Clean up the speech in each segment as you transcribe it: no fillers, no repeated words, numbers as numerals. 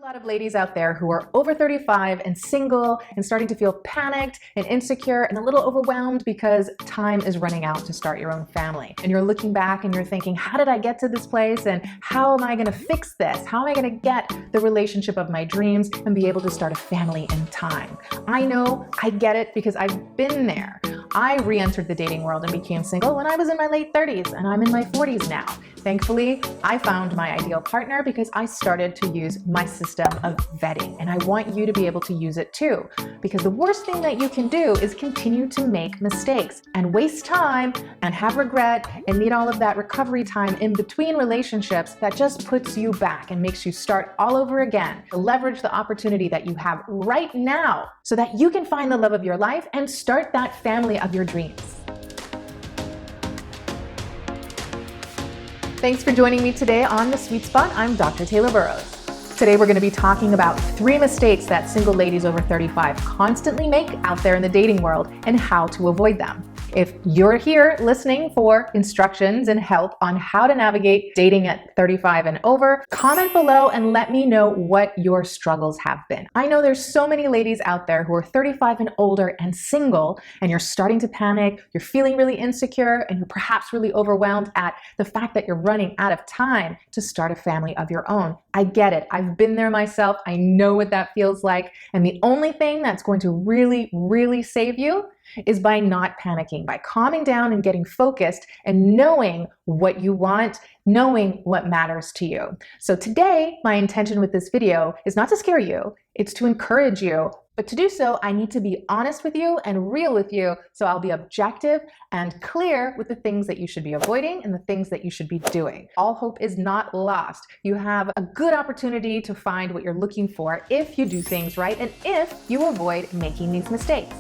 lot of ladies out there who are over 35 and single and starting to feel panicked and insecure and a little overwhelmed because time is running out to start your own family. And you're looking back and you're thinking, how did I get to this place? And how am I going to fix this? How am I going to get the relationship of my dreams and be able to start a family in time? I know, I get it because I've been there. I re-entered the dating world and became single when I was in my late 30s, and I'm in my 40s now. Thankfully, I found my ideal partner because I started to use my system of vetting, and I want you to be able to use it too. Because the worst thing that you can do is continue to make mistakes and waste time and have regret and need all of that recovery time in between relationships that just puts you back and makes you start all over again. Leverage the opportunity that you have right now so that you can find the love of your life and start that family of your dreams. Thanks for joining me today on The Sweet Spot. I'm Dr. Taylor Burrowes. Today we're going to be talking about 3 mistakes that single ladies over 35 constantly make out there in the dating world and how to avoid them. If you're here listening for instructions and help on how to navigate dating at 35 and over, comment below and let me know what your struggles have been. I know there's so many ladies out there who are 35 and older and single, and you're starting to panic, you're feeling really insecure, and you're perhaps really overwhelmed at the fact that you're running out of time to start a family of your own. I get it. I've been there myself. I know what that feels like. And the only thing that's going to really save you is by not panicking, by calming down and getting focused and knowing what you want, knowing what matters to you. So today, my intention with this video is not to scare you, it's to encourage you. But to do so, I need to be honest with you and real with you, so I'll be objective and clear with the things that you should be avoiding and the things that you should be doing. All hope is not lost. You have a good opportunity to find what you're looking for if you do things right and if you avoid making these mistakes.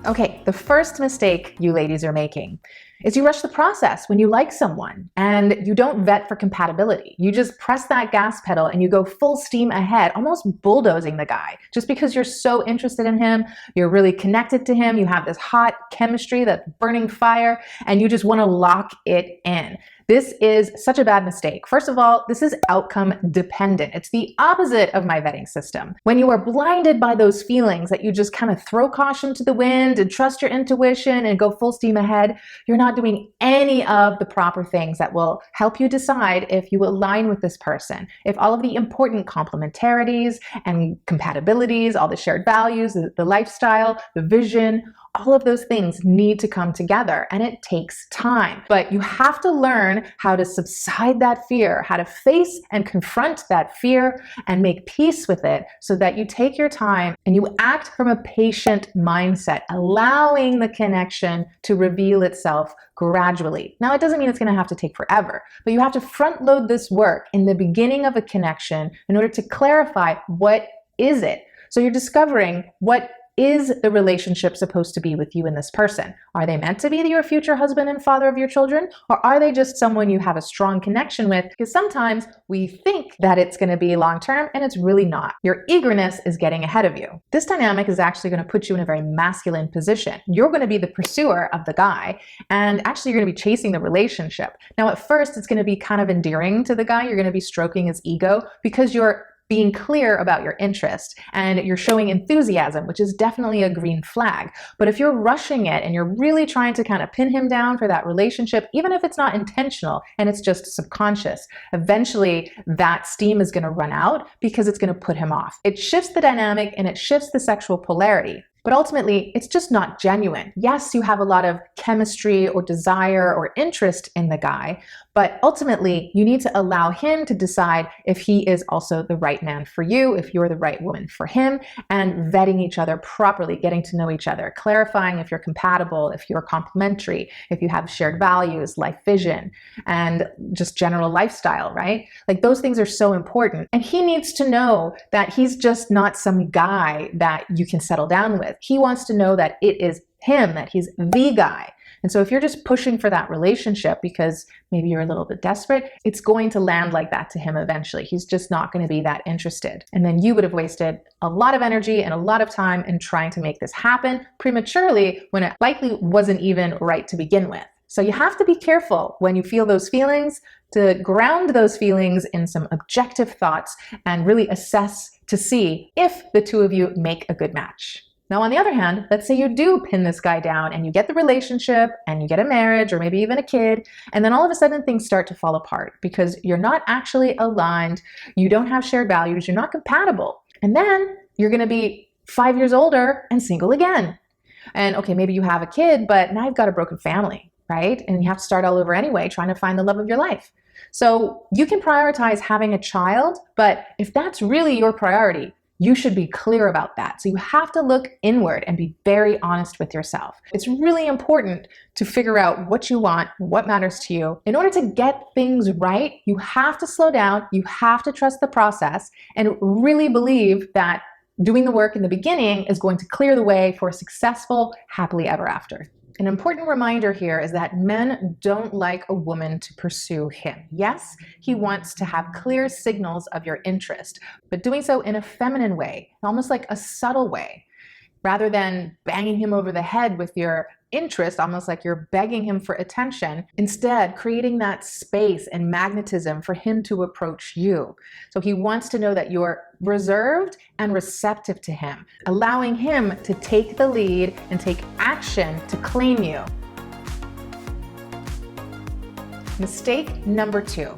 Okay, the first mistake you ladies are making is you rush the process when you like someone and you don't vet for compatibility. You just press that gas pedal and you go full steam ahead, almost bulldozing the guy. Just because you're so interested in him, you're really connected to him, you have this hot chemistry, that burning fire, and you just want to lock it in. This is such a bad mistake. First of all, this is outcome dependent. It's the opposite of my vetting system. When you are blinded by those feelings that you just kind of throw caution to the wind and trust your intuition and go full steam ahead, you're not doing any of the proper things that will help you decide if you align with this person, if all of the important complementarities and compatibilities, all the shared values, the lifestyle, the vision, all of those things need to come together, and it takes time. But you have to learn how to subside that fear, how to face and confront that fear and make peace with it so that you take your time and you act from a patient mindset, allowing the connection to reveal itself gradually. Now, it doesn't mean it's going to have to take forever, but you have to front load this work in the beginning of a connection in order to clarify what is it. So you're discovering what is the relationship supposed to be with you and this person? Are they meant to be your future husband and father of your children? Or are they just someone you have a strong connection with? Because sometimes we think that it's going to be long-term and it's really not. Your eagerness is getting ahead of you. This dynamic is actually going to put you in a very masculine position. You're going to be the pursuer of the guy, and actually you're going to be chasing the relationship. Now, at first, it's going to be kind of endearing to the guy. You're going to be stroking his ego because you're being clear about your interest and you're showing enthusiasm, which is definitely a green flag. But if you're rushing it and you're really trying to kind of pin him down for that relationship, even if it's not intentional and it's just subconscious, eventually that steam is going to run out because it's going to put him off. It shifts the dynamic and it shifts the sexual polarity. But ultimately, it's just not genuine. Yes, you have a lot of chemistry or desire or interest in the guy, but ultimately, you need to allow him to decide if he is also the right man for you, if you're the right woman for him, and vetting each other properly, getting to know each other, clarifying if you're compatible, if you're complementary, if you have shared values, life vision, and just general lifestyle, right? Like those things are so important. And he needs to know that he's just not some guy that you can settle down with. He wants to know that it is him, that he's the guy. And so if you're just pushing for that relationship because maybe you're a little bit desperate, it's going to land like that to him eventually. He's just not going to be that interested. And then you would have wasted a lot of energy and a lot of time in trying to make this happen prematurely when it likely wasn't even right to begin with. So you have to be careful when you feel those feelings to ground those feelings in some objective thoughts and really assess to see if the two of you make a good match. Now, on the other hand, let's say you do pin this guy down and you get the relationship and you get a marriage or maybe even a kid, and then all of a sudden things start to fall apart because you're not actually aligned, you don't have shared values, you're not compatible. And then you're going to be 5 years older and single again. And okay, maybe you have a kid, but now you've got a broken family, right? And you have to start all over anyway, trying to find the love of your life. So you can prioritize having a child, but if that's really your priority, you should be clear about that. So you have to look inward and be very honest with yourself. It's really important to figure out what you want, what matters to you. In order to get things right, you have to slow down, you have to trust the process, and really believe that doing the work in the beginning is going to clear the way for a successful, happily ever after. An important reminder here is that men don't like a woman to pursue him. Yes, he wants to have clear signals of your interest, but doing so in a feminine way, almost like a subtle way, rather than banging him over the head with your interest, almost like you're begging him for attention. Instead, creating that space and magnetism for him to approach you. So he wants to know that you're reserved and receptive to him, allowing him to take the lead and take action to claim you. Mistake number 2.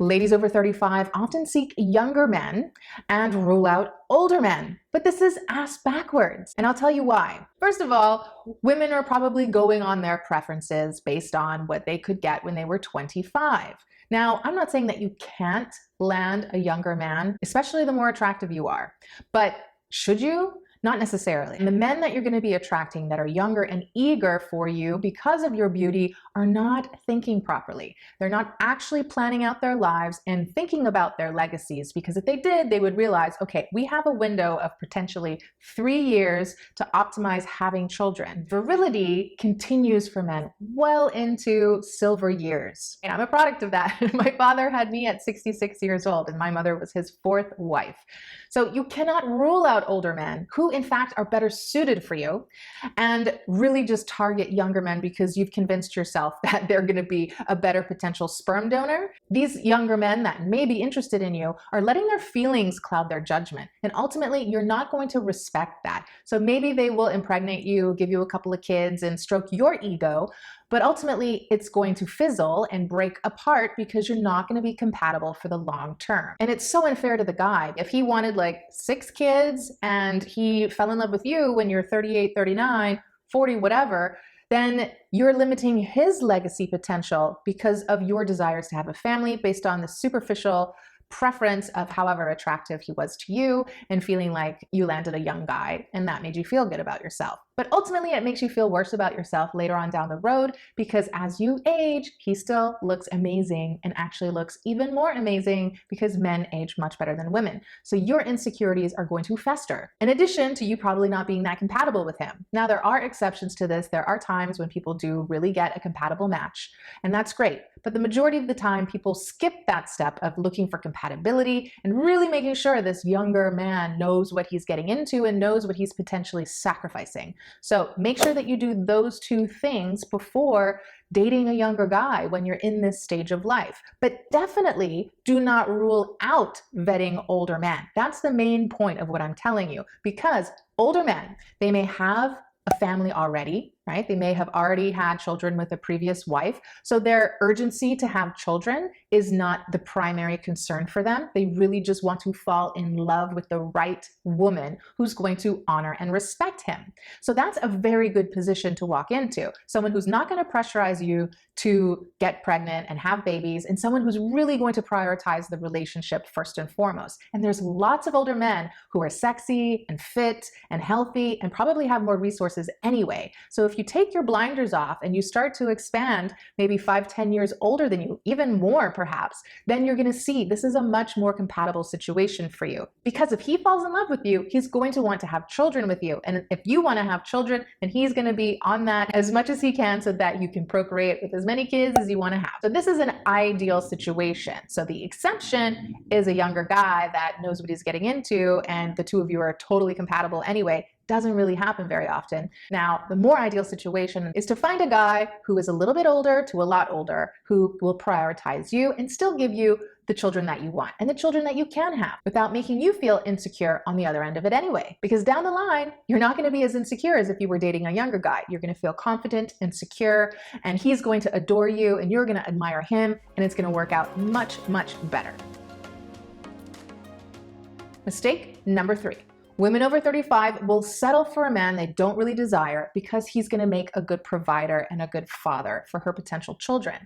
Ladies over 35 often seek younger men and rule out older men. But this is ass backwards. And I'll tell you why. First of all, women are probably going on their preferences based on what they could get when they were 25. Now, I'm not saying that you can't land a younger man, especially the more attractive you are. But should you? Not necessarily. And the men that you're going to be attracting that are younger and eager for you because of your beauty are not thinking properly. They're not actually planning out their lives and thinking about their legacies, because if they did, they would realize, okay, we have a window of potentially 3 years to optimize having children. Virility continues for men well into silver years. And I'm a product of that. My father had me at 66 years old and my mother was his 4th wife. So you cannot rule out older men who in fact are better suited for you, and really just target younger men because you've convinced yourself that they're going to be a better potential sperm donor. These younger men that may be interested in you are letting their feelings cloud their judgment, and ultimately you're not going to respect that. So maybe they will impregnate you, give you a couple of kids and stroke your ego, but ultimately it's going to fizzle and break apart because you're not going to be compatible for the long term. And it's so unfair to the guy. If he wanted like 6 kids and he fell in love with you when you're 38, 39, 40, whatever, then you're limiting his legacy potential because of your desires to have a family based on the superficial preference of however attractive he was to you, and feeling like you landed a young guy and that made you feel good about yourself. But ultimately it makes you feel worse about yourself later on down the road, because as you age, he still looks amazing and actually looks even more amazing because men age much better than women. So your insecurities are going to fester, in addition to you probably not being that compatible with him. Now, there are exceptions to this. There are times when people do really get a compatible match, and that's great. But the majority of the time, people skip that step of looking for compatibility and really making sure this younger man knows what he's getting into and knows what he's potentially sacrificing. So make sure that you do those 2 things before dating a younger guy when you're in this stage of life. But definitely do not rule out vetting older men. That's the main point of what I'm telling you, because older men, they may have a family already, right? They may have already had children with a previous wife. So their urgency to have children is not the primary concern for them. They really just want to fall in love with the right woman who's going to honor and respect him. So that's a very good position to walk into. Someone who's not going to pressurize you to get pregnant and have babies, and someone who's really going to prioritize the relationship first and foremost. And there's lots of older men who are sexy and fit and healthy and probably have more resources anyway. So if you take your blinders off and you start to expand, maybe 5-10 years older than you, even more perhaps, then you're going to see this is a much more compatible situation for you. Because if he falls in love with you, he's going to want to have children with you. And if you want to have children, then he's going to be on that as much as he can so that you can procreate with as many kids as you want to have. So this is an ideal situation. So the exception is a younger guy that knows what he's getting into and the 2 of you are totally compatible anyway. doesn't really happen very often. Now, the more ideal situation is to find a guy who is a little bit older to a lot older, who will prioritize you and still give you the children that you want and the children that you can have without making you feel insecure on the other end of it anyway. Because down the line, you're not going to be as insecure as if you were dating a younger guy. You're going to feel confident and secure, and he's going to adore you and you're going to admire him, and it's going to work out much, much better. Mistake number 3. Women over 35 will settle for a man they don't really desire because he's going to make a good provider and a good father for her potential children.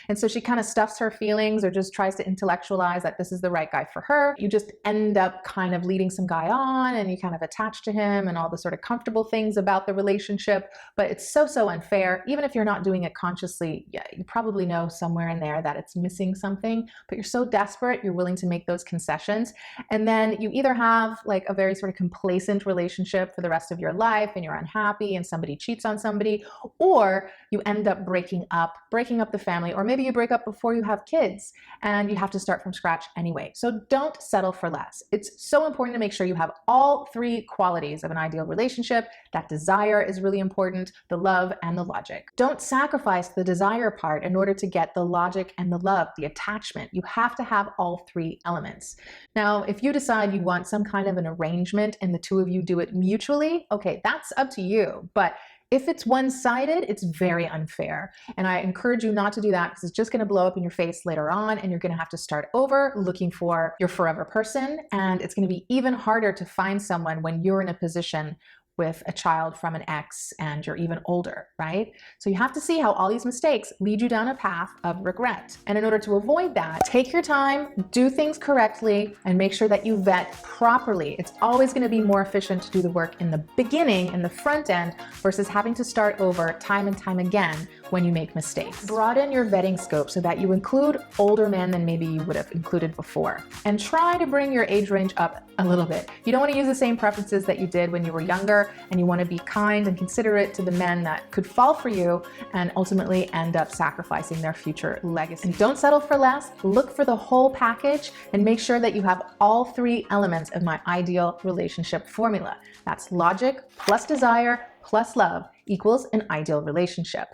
And so she kind of stuffs her feelings or just tries to intellectualize that this is the right guy for her. You just end up kind of leading some guy on and you kind of attach to him and all the sort of comfortable things about the relationship. But it's so unfair. Even if you're not doing it consciously, yeah, you probably know somewhere in there that it's missing something, but you're so desperate, you're willing to make those concessions. And then you either have like a very sort of complacent relationship for the rest of your life and you're unhappy and somebody cheats on somebody, or you end up breaking up the family, or maybe you break up before you have kids and you have to start from scratch anyway. So don't settle for less. It's so important to make sure you have all 3 qualities of an ideal relationship. That desire is really important, the love and the logic. Don't sacrifice the desire part in order to get the logic and the love, the attachment. You have to have all 3 elements. Now, if you decide you want some kind of an arrangement and the 2 of you do it mutually, okay, that's up to you. But if it's one-sided, it's very unfair. And I encourage you not to do that because it's just going to blow up in your face later on and you're going to have to start over looking for your forever person. And it's going to be even harder to find someone when you're in a position with a child from an ex and you're even older, right? So you have to see how all these mistakes lead you down a path of regret. And in order to avoid that, take your time, do things correctly, and make sure that you vet properly. It's always going to be more efficient to do the work in the beginning, in the front end, versus having to start over time and time again when you make mistakes. Broaden your vetting scope so that you include older men than maybe you would have included before. And try to bring your age range up a little bit. You don't want to use the same preferences that you did when you were younger, and you want to be kind and considerate to the men that could fall for you and ultimately end up sacrificing their future legacy. And don't settle for less. Look for the whole package and make sure that you have all 3 elements of my ideal relationship formula. That's logic plus desire plus love equals an ideal relationship.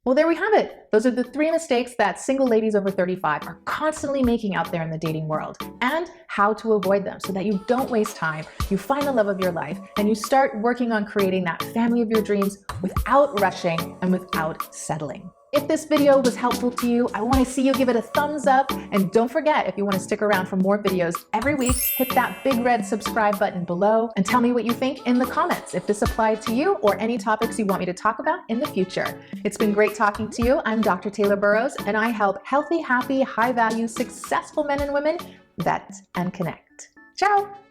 Well, there we have it. Those are the 3 mistakes that single ladies over 35 are constantly making out there in the dating world, and how to avoid them so that you don't waste time, you find the love of your life, and you start working on creating that family of your dreams without rushing and without settling. If this video was helpful to you, I want to see you give it a thumbs up. And don't forget, if you want to stick around for more videos every week, hit that big red subscribe button below and tell me what you think in the comments if this applied to you or any topics you want me to talk about in the future. It's been great talking to you. I'm Dr. Taylor Burrowes, and I help healthy, happy, high-value, successful men and women vet and connect. Ciao!